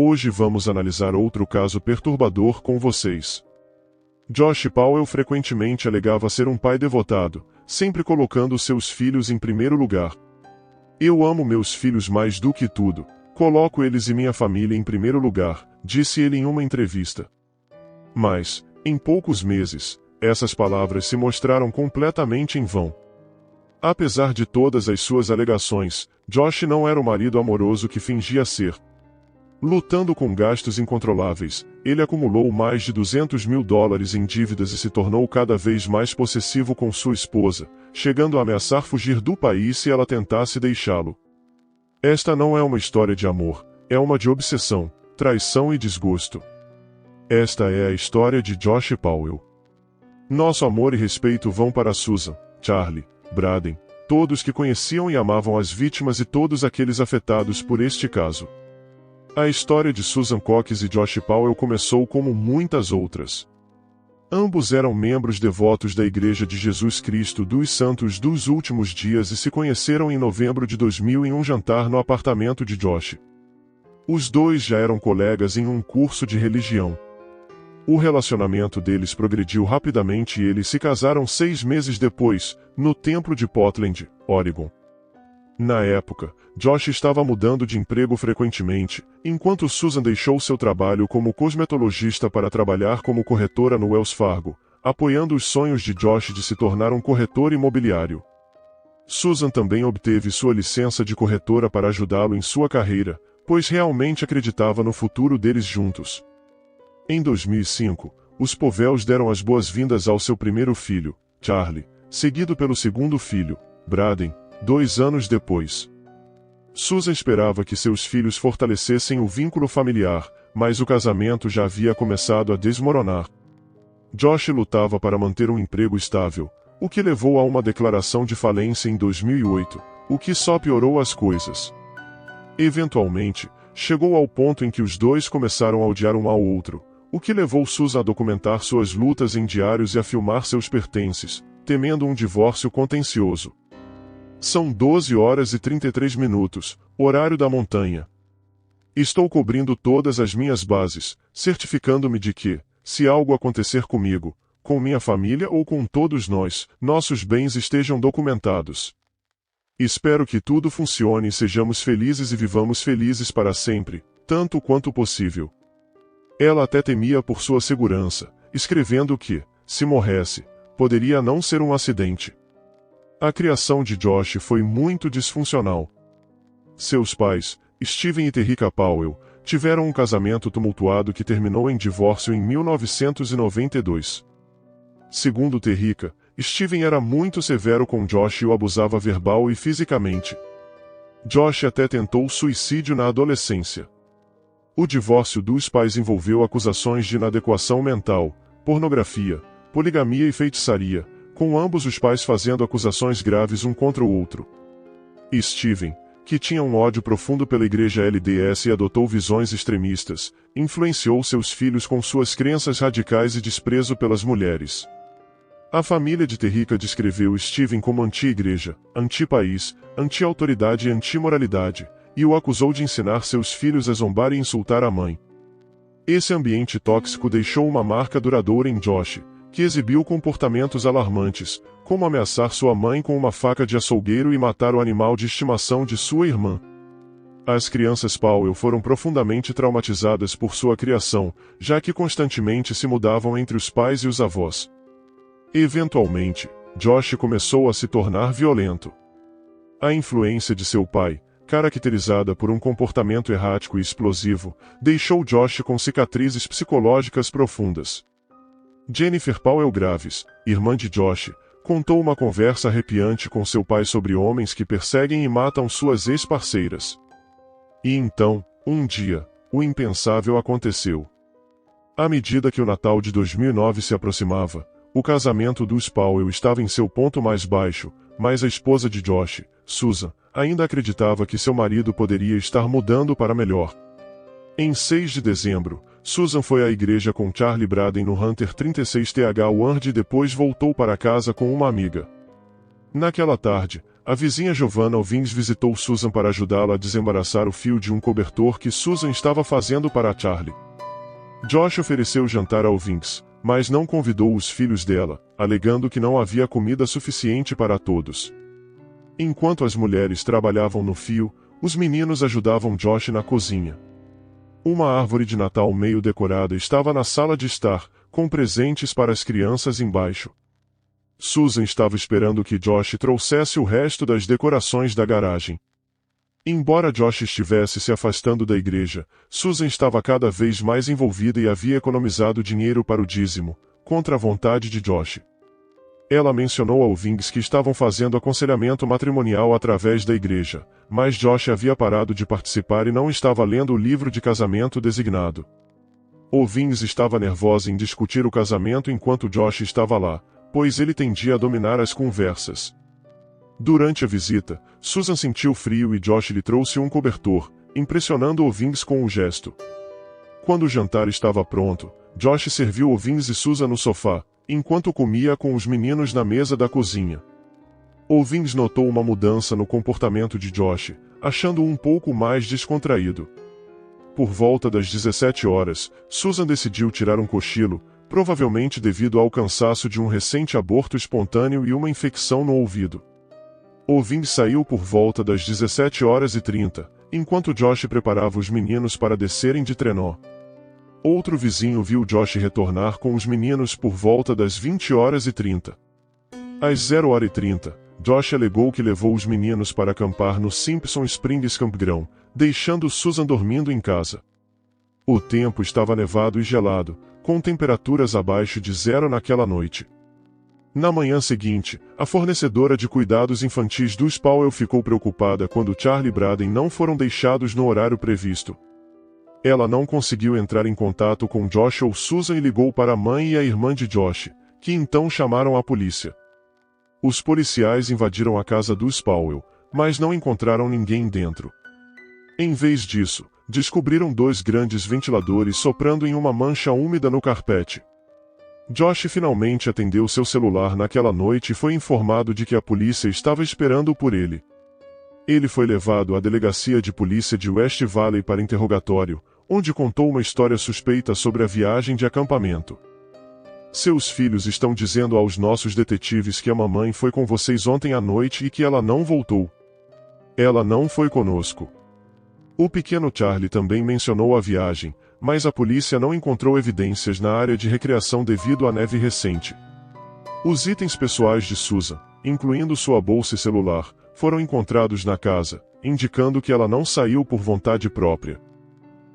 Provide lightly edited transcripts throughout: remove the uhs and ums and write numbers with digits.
Hoje vamos analisar outro caso perturbador com vocês. Josh Powell frequentemente alegava ser um pai devotado, sempre colocando seus filhos em primeiro lugar. Eu amo meus filhos mais do que tudo, coloco eles e minha família em primeiro lugar, disse ele em uma entrevista. Mas, em poucos meses, essas palavras se mostraram completamente em vão. Apesar de todas as suas alegações, Josh não era o marido amoroso que fingia ser. Lutando com gastos incontroláveis, ele acumulou mais de $200 mil em dívidas e se tornou cada vez mais possessivo com sua esposa, chegando a ameaçar fugir do país se ela tentasse deixá-lo. Esta não é uma história de amor, é uma de obsessão, traição e desgosto. Esta é a história de Josh Powell. Nosso amor e respeito vão para Susan, Charlie, Braden, todos que conheciam e amavam as vítimas e todos aqueles afetados por este caso. A história de Susan Cox e Josh Powell começou como muitas outras. Ambos eram membros devotos da Igreja de Jesus Cristo dos Santos dos Últimos Dias e se conheceram em novembro de 2000 em um jantar no apartamento de Josh. Os dois já eram colegas em um curso de religião. O relacionamento deles progrediu rapidamente e eles se casaram 6 meses depois, no templo de Portland, Oregon. Na época, Josh estava mudando de emprego frequentemente, enquanto Susan deixou seu trabalho como cosmetologista para trabalhar como corretora no Wells Fargo, apoiando os sonhos de Josh de se tornar um corretor imobiliário. Susan também obteve sua licença de corretora para ajudá-lo em sua carreira, pois realmente acreditava no futuro deles juntos. Em 2005, os Powells deram as boas-vindas ao seu primeiro filho, Charlie, seguido pelo segundo filho, Braden, 2 anos depois. Susan esperava que seus filhos fortalecessem o vínculo familiar, mas o casamento já havia começado a desmoronar. Josh lutava para manter um emprego estável, o que levou a uma declaração de falência em 2008, o que só piorou as coisas. Eventualmente, chegou ao ponto em que os dois começaram a odiar um ao outro, o que levou Susan a documentar suas lutas em diários e a filmar seus pertences, temendo um divórcio contencioso. São 12 horas e 33 minutos, horário da montanha. Estou cobrindo todas as minhas bases, certificando-me de que, se algo acontecer comigo, com minha família ou com todos nós, nossos bens estejam documentados. Espero que tudo funcione e sejamos felizes e vivamos felizes para sempre, tanto quanto possível. Ela até temia por sua segurança, escrevendo que, se morresse, poderia não ser um acidente. A criação de Josh foi muito disfuncional. Seus pais, Steven e Terrica Powell, tiveram um casamento tumultuado que terminou em divórcio em 1992. Segundo Terrica, Steven era muito severo com Josh e o abusava verbal e fisicamente. Josh até tentou suicídio na adolescência. O divórcio dos pais envolveu acusações de inadequação mental, pornografia, poligamia e feitiçaria, com ambos os pais fazendo acusações graves um contra o outro. Steven, que tinha um ódio profundo pela igreja LDS e adotou visões extremistas, influenciou seus filhos com suas crenças radicais e desprezo pelas mulheres. A família de Terrica descreveu Steven como anti-igreja, anti-país, anti-autoridade e anti-moralidade, e o acusou de ensinar seus filhos a zombar e insultar a mãe. Esse ambiente tóxico deixou uma marca duradoura em Josh, que exibiu comportamentos alarmantes, como ameaçar sua mãe com uma faca de açougueiro e matar o animal de estimação de sua irmã. As crianças Powell foram profundamente traumatizadas por sua criação, já que constantemente se mudavam entre os pais e os avós. Eventualmente, Josh começou a se tornar violento. A influência de seu pai, caracterizada por um comportamento errático e explosivo, deixou Josh com cicatrizes psicológicas profundas. Jennifer Powell Graves, irmã de Josh, contou uma conversa arrepiante com seu pai sobre homens que perseguem e matam suas ex-parceiras. E então, um dia, o impensável aconteceu. À medida que o Natal de 2009 se aproximava, o casamento dos Powell estava em seu ponto mais baixo, mas a esposa de Josh, Susan, ainda acreditava que seu marido poderia estar mudando para melhor. Em 6 de dezembro, Susan foi à igreja com Charlie Braden no Hunter 36th Ward e depois voltou para casa com uma amiga. Naquela tarde, a vizinha Giovanna Ovins visitou Susan para ajudá-la a desembaraçar o fio de um cobertor que Susan estava fazendo para Charlie. Josh ofereceu jantar a Ovins, mas não convidou os filhos dela, alegando que não havia comida suficiente para todos. Enquanto as mulheres trabalhavam no fio, os meninos ajudavam Josh na cozinha. Uma árvore de Natal meio decorada estava na sala de estar, com presentes para as crianças embaixo. Susan estava esperando que Josh trouxesse o resto das decorações da garagem. Embora Josh estivesse se afastando da igreja, Susan estava cada vez mais envolvida e havia economizado dinheiro para o dízimo, contra a vontade de Josh. Ela mencionou a Ovins que estavam fazendo aconselhamento matrimonial através da igreja, mas Josh havia parado de participar e não estava lendo o livro de casamento designado. Ovins estava nervosa em discutir o casamento enquanto Josh estava lá, pois ele tendia a dominar as conversas. Durante a visita, Susan sentiu frio e Josh lhe trouxe um cobertor, impressionando Ovins com um gesto. Quando o jantar estava pronto, Josh serviu Ovins e Susan no sofá, enquanto comia com os meninos na mesa da cozinha. Ovins notou uma mudança no comportamento de Josh, achando-o um pouco mais descontraído. Por volta das 17 horas, Susan decidiu tirar um cochilo, provavelmente devido ao cansaço de um recente aborto espontâneo e uma infecção no ouvido. Ovins saiu por volta das 17h30, enquanto Josh preparava os meninos para descerem de trenó. Outro vizinho viu Josh retornar com os meninos por volta das 20h30. Às 0h30, Josh alegou que levou os meninos para acampar no Simpson Springs Campground, deixando Susan dormindo em casa. O tempo estava nevado e gelado, com temperaturas abaixo de zero naquela noite. Na manhã seguinte, a fornecedora de cuidados infantis dos Powell ficou preocupada quando Charlie e Braden não foram deixados no horário previsto. Ela não conseguiu entrar em contato com Josh ou Susan e ligou para a mãe e a irmã de Josh, que então chamaram a polícia. Os policiais invadiram a casa dos Powell, mas não encontraram ninguém dentro. Em vez disso, descobriram 2 grandes ventiladores soprando em uma mancha úmida no carpete. Josh finalmente atendeu seu celular naquela noite e foi informado de que a polícia estava esperando por ele. Ele foi levado à delegacia de polícia de West Valley para interrogatório, onde contou uma história suspeita sobre a viagem de acampamento. Seus filhos estão dizendo aos nossos detetives que a mamãe foi com vocês ontem à noite e que ela não voltou. Ela não foi conosco. O pequeno Charlie também mencionou a viagem, mas a polícia não encontrou evidências na área de recreação devido à neve recente. Os itens pessoais de Susan, incluindo sua bolsa e celular, foram encontrados na casa, indicando que ela não saiu por vontade própria.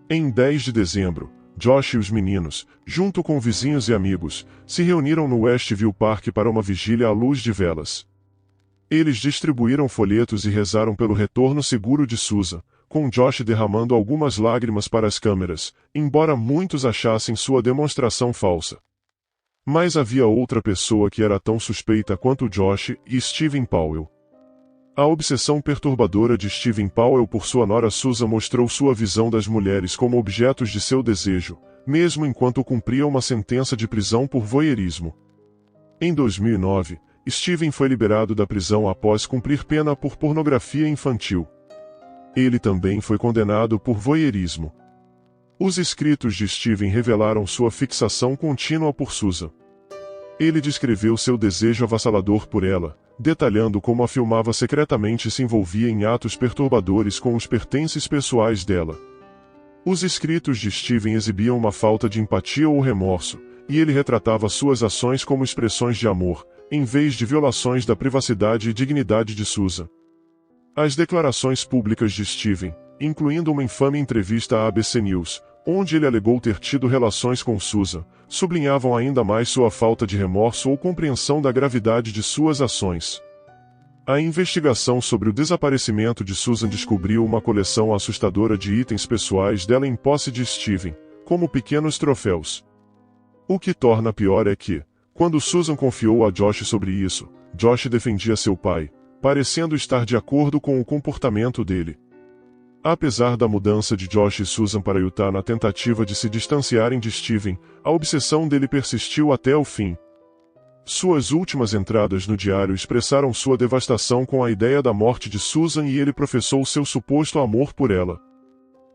Em 10 de dezembro, Josh e os meninos, junto com vizinhos e amigos, se reuniram no Westview Park para uma vigília à luz de velas. Eles distribuíram folhetos e rezaram pelo retorno seguro de Susan, com Josh derramando algumas lágrimas para as câmeras, embora muitos achassem sua demonstração falsa. Mas havia outra pessoa que era tão suspeita quanto Josh e Steven Powell. A obsessão perturbadora de Steven Powell por sua nora Susan mostrou sua visão das mulheres como objetos de seu desejo, mesmo enquanto cumpria uma sentença de prisão por voyeurismo. Em 2009, Steven foi liberado da prisão após cumprir pena por pornografia infantil. Ele também foi condenado por voyeurismo. Os escritos de Steven revelaram sua fixação contínua por Susan. Ele descreveu seu desejo avassalador por ela, detalhando como a filmava secretamente e se envolvia em atos perturbadores com os pertences pessoais dela. Os escritos de Steven exibiam uma falta de empatia ou remorso, e ele retratava suas ações como expressões de amor, em vez de violações da privacidade e dignidade de Susan. As declarações públicas de Steven, incluindo uma infame entrevista à ABC News, onde ele alegou ter tido relações com Susan, sublinhavam ainda mais sua falta de remorso ou compreensão da gravidade de suas ações. A investigação sobre o desaparecimento de Susan descobriu uma coleção assustadora de itens pessoais dela em posse de Steven, como pequenos troféus. O que torna pior é que, quando Susan confiou a Josh sobre isso, Josh defendia seu pai, parecendo estar de acordo com o comportamento dele. Apesar da mudança de Josh e Susan para Utah na tentativa de se distanciarem de Steven, a obsessão dele persistiu até o fim. Suas últimas entradas no diário expressaram sua devastação com a ideia da morte de Susan e ele professou seu suposto amor por ela.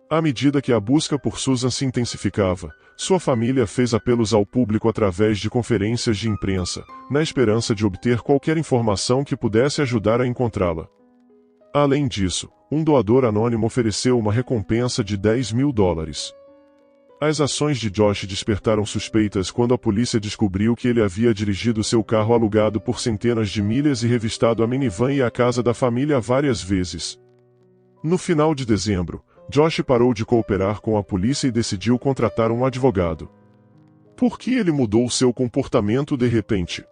À medida que a busca por Susan se intensificava, sua família fez apelos ao público através de conferências de imprensa, na esperança de obter qualquer informação que pudesse ajudar a encontrá-la. Além disso, um doador anônimo ofereceu uma recompensa de $10.000. As ações de Josh despertaram suspeitas quando a polícia descobriu que ele havia dirigido seu carro alugado por centenas de milhas e revistado a minivan e a casa da família várias vezes. No final de dezembro, Josh parou de cooperar com a polícia e decidiu contratar um advogado. Por que ele mudou seu comportamento de repente?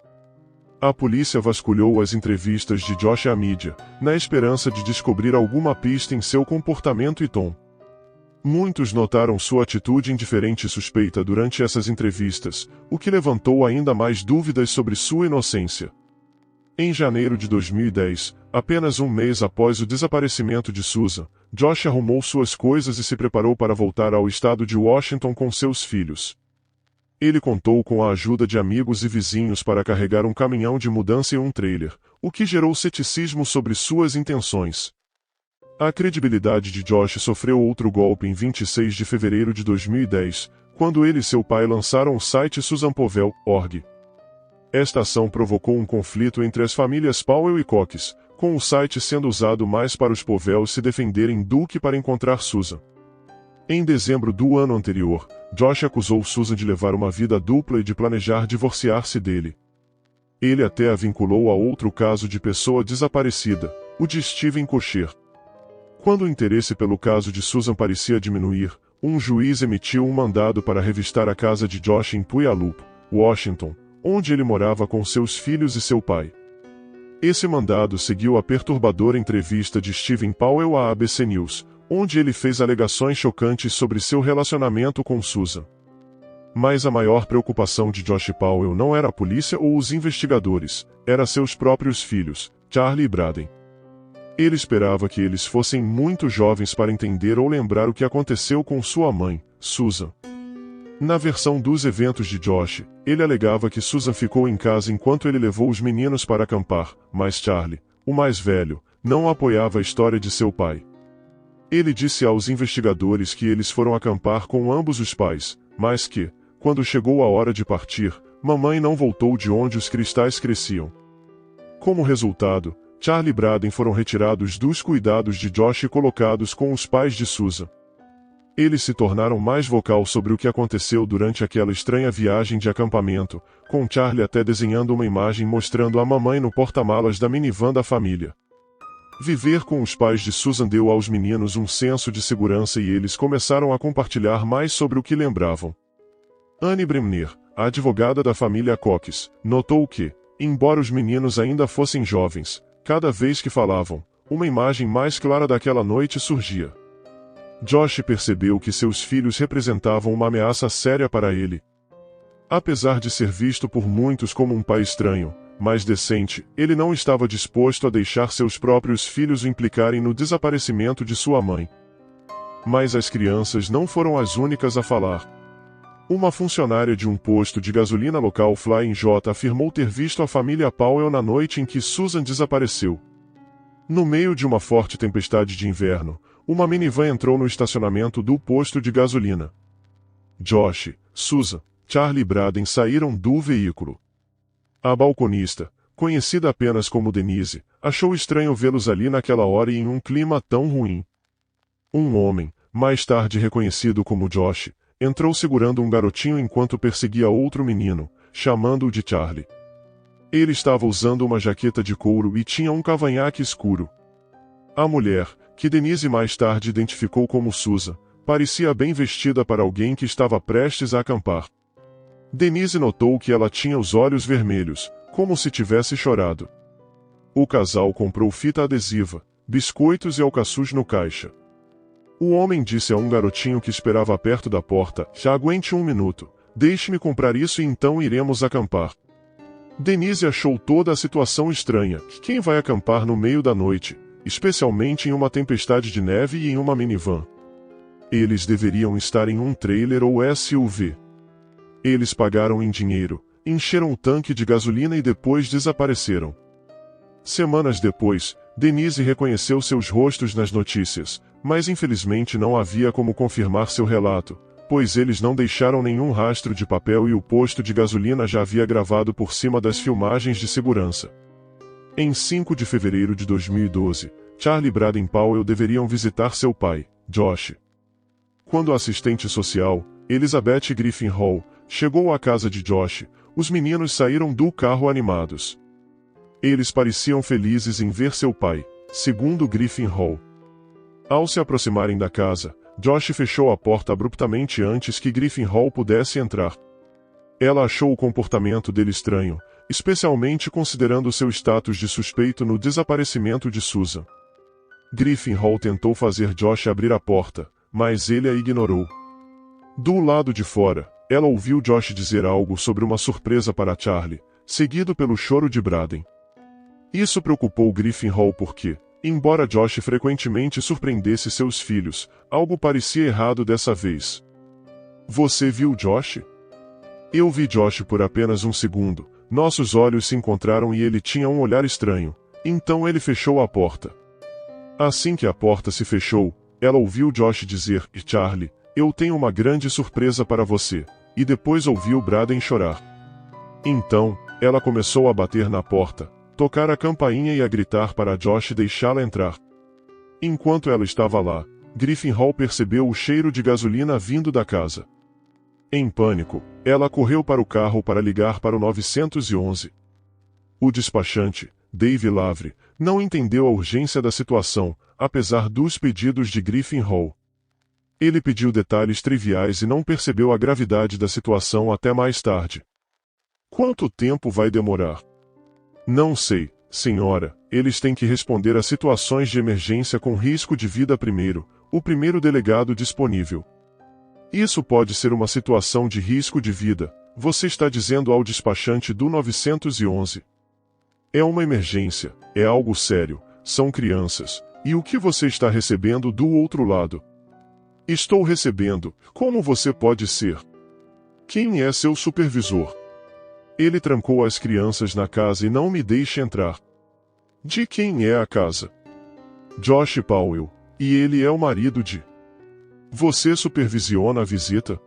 A polícia vasculhou as entrevistas de Josh à mídia, na esperança de descobrir alguma pista em seu comportamento e tom. Muitos notaram sua atitude indiferente e suspeita durante essas entrevistas, o que levantou ainda mais dúvidas sobre sua inocência. Em janeiro de 2010, apenas um mês após o desaparecimento de Susan, Josh arrumou suas coisas e se preparou para voltar ao estado de Washington com seus filhos. Ele contou com a ajuda de amigos e vizinhos para carregar um caminhão de mudança e um trailer, o que gerou ceticismo sobre suas intenções. A credibilidade de Josh sofreu outro golpe em 26 de fevereiro de 2010, quando ele e seu pai lançaram o site SusanPowell.org. Esta ação provocou um conflito entre as famílias Powell e Cox, com o site sendo usado mais para os Powell se defenderem do que para encontrar Susan. Em dezembro do ano anterior, Josh acusou Susan de levar uma vida dupla e de planejar divorciar-se dele. Ele até a vinculou a outro caso de pessoa desaparecida, o de Steven Kocher. Quando o interesse pelo caso de Susan parecia diminuir, um juiz emitiu um mandado para revistar a casa de Josh em Puyallup, Washington, onde ele morava com seus filhos e seu pai. Esse mandado seguiu a perturbadora entrevista de Steven Powell à ABC News, onde ele fez alegações chocantes sobre seu relacionamento com Susan. Mas a maior preocupação de Josh Powell não era a polícia ou os investigadores, era seus próprios filhos, Charlie e Braden. Ele esperava que eles fossem muito jovens para entender ou lembrar o que aconteceu com sua mãe, Susan. Na versão dos eventos de Josh, ele alegava que Susan ficou em casa enquanto ele levou os meninos para acampar, mas Charlie, o mais velho, não apoiava a história de seu pai. Ele disse aos investigadores que eles foram acampar com ambos os pais, mas que, quando chegou a hora de partir, mamãe não voltou de onde os cristais cresciam. Como resultado, Charlie e Braden foram retirados dos cuidados de Josh e colocados com os pais de Susan. Eles se tornaram mais vocal sobre o que aconteceu durante aquela estranha viagem de acampamento, com Charlie até desenhando uma imagem mostrando a mamãe no porta-malas da minivan da família. Viver com os pais de Susan deu aos meninos um senso de segurança e eles começaram a compartilhar mais sobre o que lembravam. Anne Bremner, a advogada da família Cox, notou que, embora os meninos ainda fossem jovens, cada vez que falavam, uma imagem mais clara daquela noite surgia. Josh percebeu que seus filhos representavam uma ameaça séria para ele. Apesar de ser visto por muitos como um pai estranho, mais decente, ele não estava disposto a deixar seus próprios filhos o implicarem no desaparecimento de sua mãe. Mas as crianças não foram as únicas a falar. Uma funcionária de um posto de gasolina local Flying J afirmou ter visto a família Powell na noite em que Susan desapareceu. No meio de uma forte tempestade de inverno, uma minivan entrou no estacionamento do posto de gasolina. Josh, Susan, Charlie e Braden saíram do veículo. A balconista, conhecida apenas como Denise, achou estranho vê-los ali naquela hora e em um clima tão ruim. Um homem, mais tarde reconhecido como Josh, entrou segurando um garotinho enquanto perseguia outro menino, chamando-o de Charlie. Ele estava usando uma jaqueta de couro e tinha um cavanhaque escuro. A mulher, que Denise mais tarde identificou como Susan, parecia bem vestida para alguém que estava prestes a acampar. Denise notou que ela tinha os olhos vermelhos, como se tivesse chorado. O casal comprou fita adesiva, biscoitos e alcaçuz no caixa. O homem disse a um garotinho que esperava perto da porta: "Já aguente um minuto, deixe-me comprar isso e então iremos acampar." Denise achou toda a situação estranha. Quem vai acampar no meio da noite, especialmente em uma tempestade de neve e em uma minivan? Eles deveriam estar em um trailer ou SUV. Eles pagaram em dinheiro, encheram o tanque de gasolina e depois desapareceram. Semanas depois, Denise reconheceu seus rostos nas notícias, mas infelizmente não havia como confirmar seu relato, pois eles não deixaram nenhum rastro de papel e o posto de gasolina já havia gravado por cima das filmagens de segurança. Em 5 de fevereiro de 2012, Charlie e Braden Powell deveriam visitar seu pai, Josh. Quando a assistente social, Elizabeth Griffin Hall, chegou à casa de Josh, os meninos saíram do carro animados. Eles pareciam felizes em ver seu pai, segundo Griffin Hall. Ao se aproximarem da casa, Josh fechou a porta abruptamente antes que Griffin Hall pudesse entrar. Ela achou o comportamento dele estranho, especialmente considerando seu status de suspeito no desaparecimento de Susan. Griffin Hall tentou fazer Josh abrir a porta, mas ele a ignorou. Do lado de fora, ela ouviu Josh dizer algo sobre uma surpresa para Charlie, seguido pelo choro de Braden. Isso preocupou Griffin Hall porque, embora Josh frequentemente surpreendesse seus filhos, algo parecia errado dessa vez. Você viu Josh? Eu vi Josh por apenas um segundo, nossos olhos se encontraram e ele tinha um olhar estranho, então ele fechou a porta. Assim que a porta se fechou, ela ouviu Josh dizer, Charlie, eu tenho uma grande surpresa para você, e depois ouviu Braden chorar. Então, ela começou a bater na porta, tocar a campainha e a gritar para Josh deixá-la entrar. Enquanto ela estava lá, Griffin Hall percebeu o cheiro de gasolina vindo da casa. Em pânico, ela correu para o carro para ligar para o 911. O despachante, Dave Lavre, não entendeu a urgência da situação, apesar dos pedidos de Griffin Hall. Ele pediu detalhes triviais e não percebeu a gravidade da situação até mais tarde. Quanto tempo vai demorar? Não sei, senhora, eles têm que responder a situações de emergência com risco de vida primeiro, o primeiro delegado disponível. Isso pode ser uma situação de risco de vida, você está dizendo ao despachante do 911. É uma emergência, é algo sério, são crianças, e o que você está recebendo do outro lado? Estou recebendo, como você pode ser? Quem é seu supervisor? Ele trancou as crianças na casa e não me deixa entrar. De quem é a casa? Josh Powell, e ele é o marido de... Você supervisiona a visita?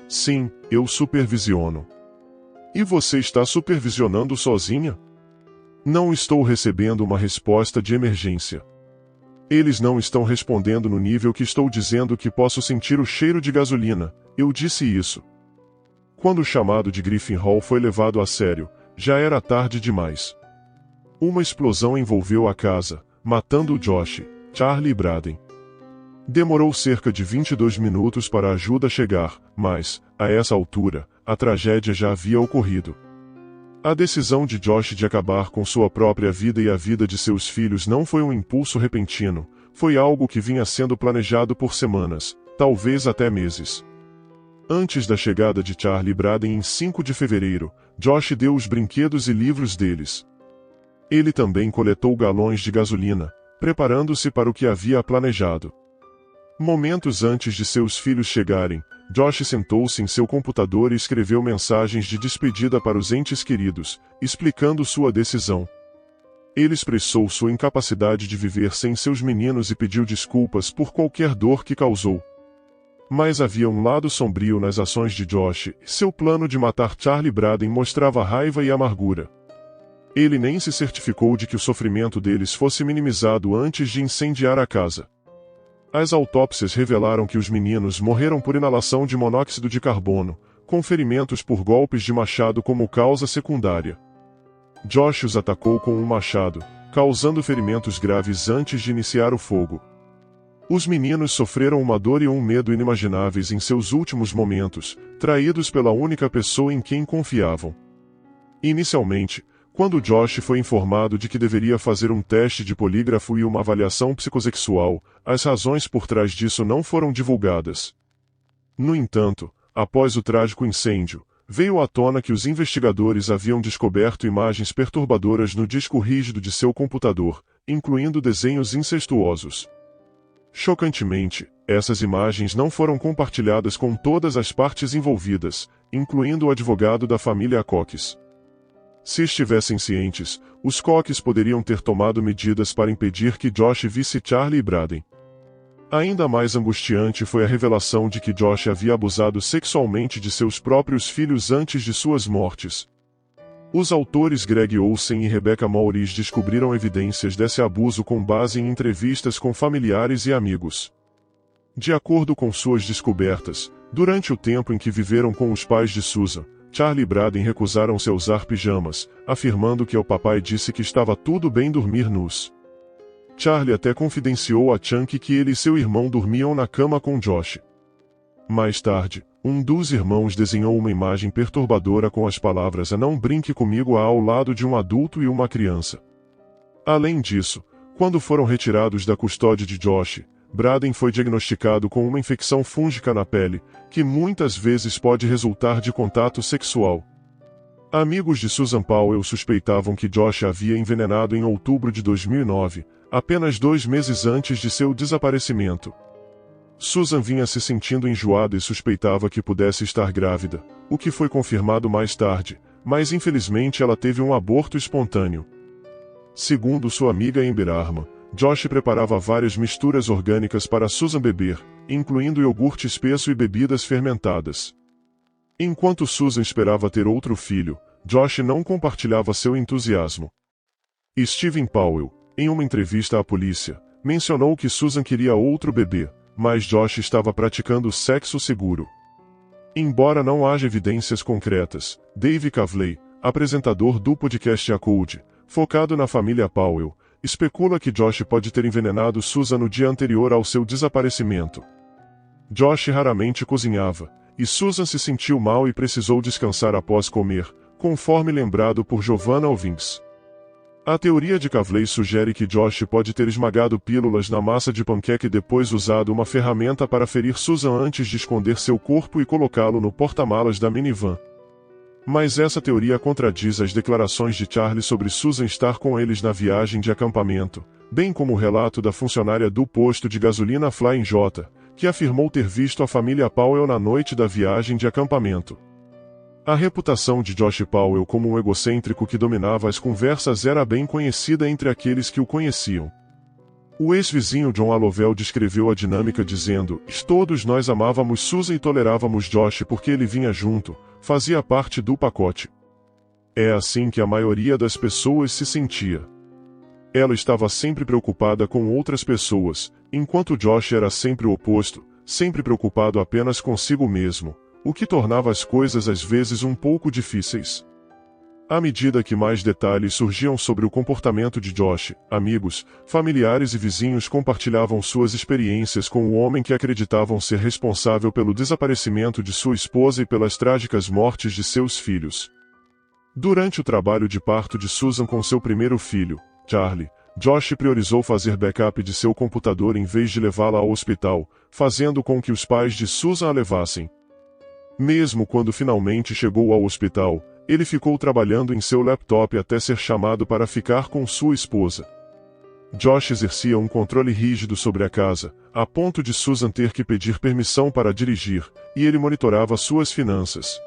Sim, eu supervisiono. E você está supervisionando sozinha? Não estou recebendo uma resposta de emergência. Eles não estão respondendo no nível que estou dizendo que posso sentir o cheiro de gasolina, eu disse isso. Quando o chamado de Griffin Hall foi levado a sério, já era tarde demais. Uma explosão envolveu a casa, matando Josh, Charlie e Braden. Demorou cerca de 22 minutos para a ajuda chegar, mas, a essa altura, a tragédia já havia ocorrido. A decisão de Josh de acabar com sua própria vida e a vida de seus filhos não foi um impulso repentino, foi algo que vinha sendo planejado por semanas, talvez até meses. Antes da chegada de Charlie e Braden em 5 de fevereiro, Josh deu os brinquedos e livros deles. Ele também coletou galões de gasolina, preparando-se para o que havia planejado. Momentos antes de seus filhos chegarem, Josh sentou-se em seu computador e escreveu mensagens de despedida para os entes queridos, explicando sua decisão. Ele expressou sua incapacidade de viver sem seus meninos e pediu desculpas por qualquer dor que causou. Mas havia um lado sombrio nas ações de Josh, seu plano de matar Charlie Braden mostrava raiva e amargura. Ele nem se certificou de que o sofrimento deles fosse minimizado antes de incendiar a casa. As autópsias revelaram que os meninos morreram por inalação de monóxido de carbono, com ferimentos por golpes de machado como causa secundária. Josh os atacou com um machado, causando ferimentos graves antes de iniciar o fogo. Os meninos sofreram uma dor e um medo inimagináveis em seus últimos momentos, traídos pela única pessoa em quem confiavam. Inicialmente, quando Josh foi informado de que deveria fazer um teste de polígrafo e uma avaliação psicossexual, as razões por trás disso não foram divulgadas. No entanto, após o trágico incêndio, veio à tona que os investigadores haviam descoberto imagens perturbadoras no disco rígido de seu computador, incluindo desenhos incestuosos. Chocantemente, essas imagens não foram compartilhadas com todas as partes envolvidas, incluindo o advogado da família Cox. Se estivessem cientes, os Cox poderiam ter tomado medidas para impedir que Josh visse Charlie e Braden. Ainda mais angustiante foi a revelação de que Josh havia abusado sexualmente de seus próprios filhos antes de suas mortes. Os autores Greg Olsen e Rebecca Maurice descobriram evidências desse abuso com base em entrevistas com familiares e amigos. De acordo com suas descobertas, durante o tempo em que viveram com os pais de Susan, Charlie e Braden recusaram-se a usar pijamas, afirmando que o papai disse que estava tudo bem dormir nus. Charlie até confidenciou a Chunky que ele e seu irmão dormiam na cama com Josh. Mais tarde, um dos irmãos desenhou uma imagem perturbadora com as palavras "Não brinque comigo" ao lado de um adulto e uma criança. Além disso, quando foram retirados da custódia de Josh, Braden foi diagnosticado com uma infecção fúngica na pele, que muitas vezes pode resultar de contato sexual. Amigos de Susan Powell suspeitavam que Josh a havia envenenado em outubro de 2009, apenas 2 meses antes de seu desaparecimento. Susan vinha se sentindo enjoada e suspeitava que pudesse estar grávida, o que foi confirmado mais tarde, mas infelizmente ela teve um aborto espontâneo. Segundo sua amiga Amber Arma, Josh preparava várias misturas orgânicas para Susan beber, incluindo iogurte espesso e bebidas fermentadas. Enquanto Susan esperava ter outro filho, Josh não compartilhava seu entusiasmo. Stephen Powell, em uma entrevista à polícia, mencionou que Susan queria outro bebê, mas Josh estava praticando sexo seguro. Embora não haja evidências concretas, Dave Cavley, apresentador do podcast A Code, focado na família Powell, especula que Josh pode ter envenenado Susan no dia anterior ao seu desaparecimento. Josh raramente cozinhava, e Susan se sentiu mal e precisou descansar após comer, conforme lembrado por Giovanna Ovins. A teoria de Cavley sugere que Josh pode ter esmagado pílulas na massa de panqueque e depois usado uma ferramenta para ferir Susan antes de esconder seu corpo e colocá-lo no porta-malas da minivan. Mas essa teoria contradiz as declarações de Charlie sobre Susan estar com eles na viagem de acampamento, bem como o relato da funcionária do posto de gasolina Flying J, que afirmou ter visto a família Powell na noite da viagem de acampamento. A reputação de Josh Powell como um egocêntrico que dominava as conversas era bem conhecida entre aqueles que o conheciam. O ex-vizinho John Alovell descreveu a dinâmica dizendo: "Todos nós amávamos Susan e tolerávamos Josh porque ele vinha junto, fazia parte do pacote. É assim que a maioria das pessoas se sentia. Ela estava sempre preocupada com outras pessoas, enquanto Josh era sempre o oposto, sempre preocupado apenas consigo mesmo, o que tornava as coisas às vezes um pouco difíceis." À medida que mais detalhes surgiam sobre o comportamento de Josh, amigos, familiares e vizinhos compartilhavam suas experiências com o homem que acreditavam ser responsável pelo desaparecimento de sua esposa e pelas trágicas mortes de seus filhos. Durante o trabalho de parto de Susan com seu primeiro filho, Charlie, Josh priorizou fazer backup de seu computador em vez de levá-la ao hospital, fazendo com que os pais de Susan a levassem. Mesmo quando finalmente chegou ao hospital, ele ficou trabalhando em seu laptop até ser chamado para ficar com sua esposa. Josh exercia um controle rígido sobre a casa, a ponto de Susan ter que pedir permissão para dirigir, e ele monitorava suas finanças.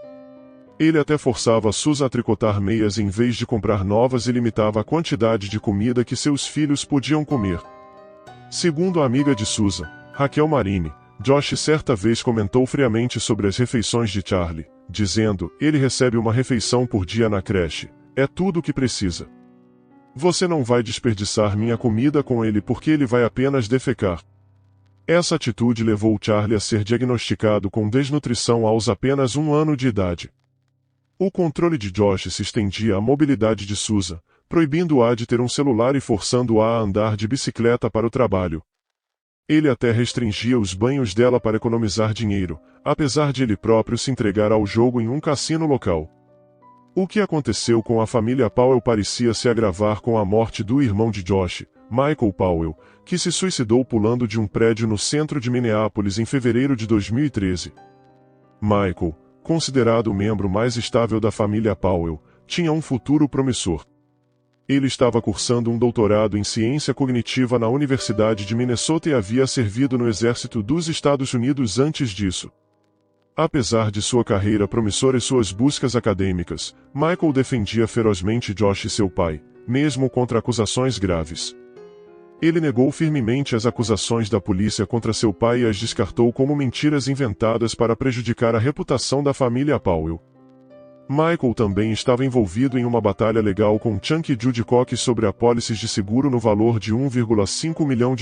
Ele até forçava Susan a tricotar meias em vez de comprar novas e limitava a quantidade de comida que seus filhos podiam comer. Segundo a amiga de Susan, Raquel Marini, Josh certa vez comentou friamente sobre as refeições de Charlie, dizendo: "Ele recebe uma refeição por dia na creche. É tudo o que precisa. Você não vai desperdiçar minha comida com ele porque ele vai apenas defecar." Essa atitude levou Charlie a ser diagnosticado com desnutrição aos apenas 1 ano de idade. O controle de Josh se estendia à mobilidade de Susan, proibindo-a de ter um celular e forçando-a a andar de bicicleta para o trabalho. Ele até restringia os banhos dela para economizar dinheiro, apesar de ele próprio se entregar ao jogo em um cassino local. O que aconteceu com a família Powell parecia se agravar com a morte do irmão de Josh, Michael Powell, que se suicidou pulando de um prédio no centro de Minneapolis em fevereiro de 2013. Michael, considerado o membro mais estável da família Powell, tinha um futuro promissor. Ele estava cursando um doutorado em ciência cognitiva na Universidade de Minnesota e havia servido no Exército dos Estados Unidos antes disso. Apesar de sua carreira promissora e suas buscas acadêmicas, Michael defendia ferozmente Josh e seu pai, mesmo contra acusações graves. Ele negou firmemente as acusações da polícia contra seu pai e as descartou como mentiras inventadas para prejudicar a reputação da família Powell. Michael também estava envolvido em uma batalha legal com Chunky Judy Cox sobre apólices de seguro no valor de $1,5 milhão,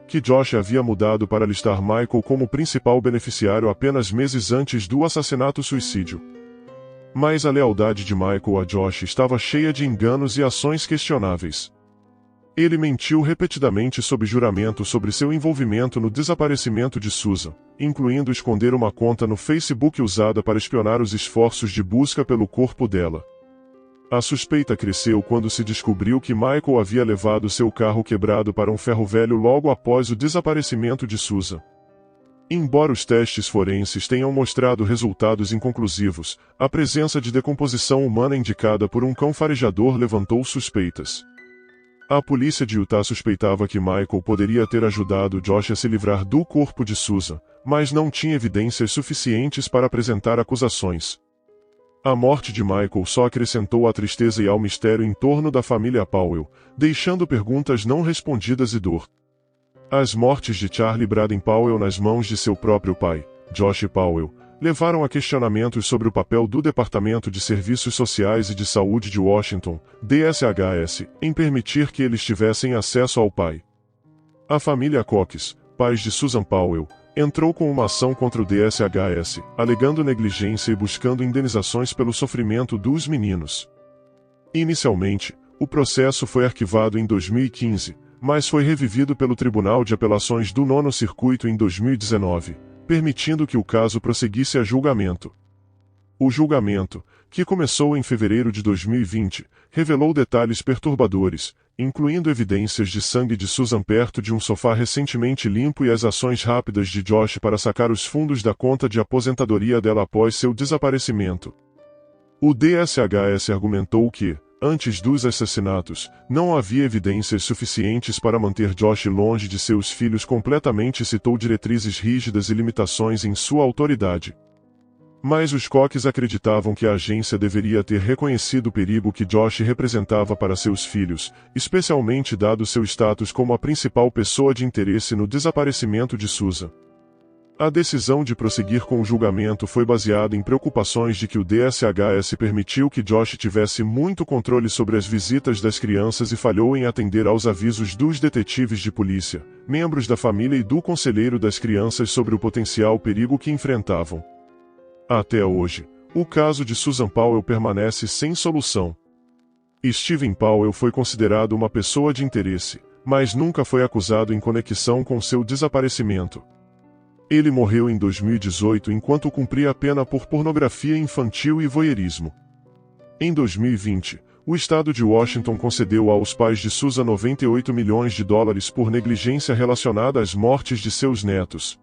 que Josh havia mudado para listar Michael como principal beneficiário apenas meses antes do assassinato-suicídio. Mas a lealdade de Michael a Josh estava cheia de enganos e ações questionáveis. Ele mentiu repetidamente sob juramento sobre seu envolvimento no desaparecimento de Susan, incluindo esconder uma conta no Facebook usada para espionar os esforços de busca pelo corpo dela. A suspeita cresceu quando se descobriu que Michael havia levado seu carro quebrado para um ferro velho logo após o desaparecimento de Susan. Embora os testes forenses tenham mostrado resultados inconclusivos, a presença de decomposição humana indicada por um cão farejador levantou suspeitas. A polícia de Utah suspeitava que Michael poderia ter ajudado Josh a se livrar do corpo de Susan, mas não tinha evidências suficientes para apresentar acusações. A morte de Michael só acrescentou à tristeza e ao mistério em torno da família Powell, deixando perguntas não respondidas e dor. As mortes de Charlie Braden Powell nas mãos de seu próprio pai, Josh Powell, levaram a questionamentos sobre o papel do Departamento de Serviços Sociais e de Saúde de Washington, DSHS, em permitir que eles tivessem acesso ao pai. A família Cox, pais de Susan Powell, entrou com uma ação contra o DSHS, alegando negligência e buscando indenizações pelo sofrimento dos meninos. Inicialmente, o processo foi arquivado em 2015, mas foi revivido pelo Tribunal de Apelações do Nono Circuito em 2019. Permitindo que o caso prosseguisse a julgamento. O julgamento, que começou em fevereiro de 2020, revelou detalhes perturbadores, incluindo evidências de sangue de Susan perto de um sofá recentemente limpo e as ações rápidas de Josh para sacar os fundos da conta de aposentadoria dela após seu desaparecimento. O DSHS argumentou que, antes dos assassinatos, não havia evidências suficientes para manter Josh longe de seus filhos completamente e citou diretrizes rígidas e limitações em sua autoridade. Mas os Cox acreditavam que a agência deveria ter reconhecido o perigo que Josh representava para seus filhos, especialmente dado seu status como a principal pessoa de interesse no desaparecimento de Susan. A decisão de prosseguir com o julgamento foi baseada em preocupações de que o DSHS permitiu que Josh tivesse muito controle sobre as visitas das crianças e falhou em atender aos avisos dos detetives de polícia, membros da família e do conselheiro das crianças sobre o potencial perigo que enfrentavam. Até hoje, o caso de Susan Powell permanece sem solução. Stephen Powell foi considerado uma pessoa de interesse, mas nunca foi acusado em conexão com seu desaparecimento. Ele morreu em 2018 enquanto cumpria a pena por pornografia infantil e voyeurismo. Em 2020, o estado de Washington concedeu aos pais de Susan $98 milhões por negligência relacionada às mortes de seus netos.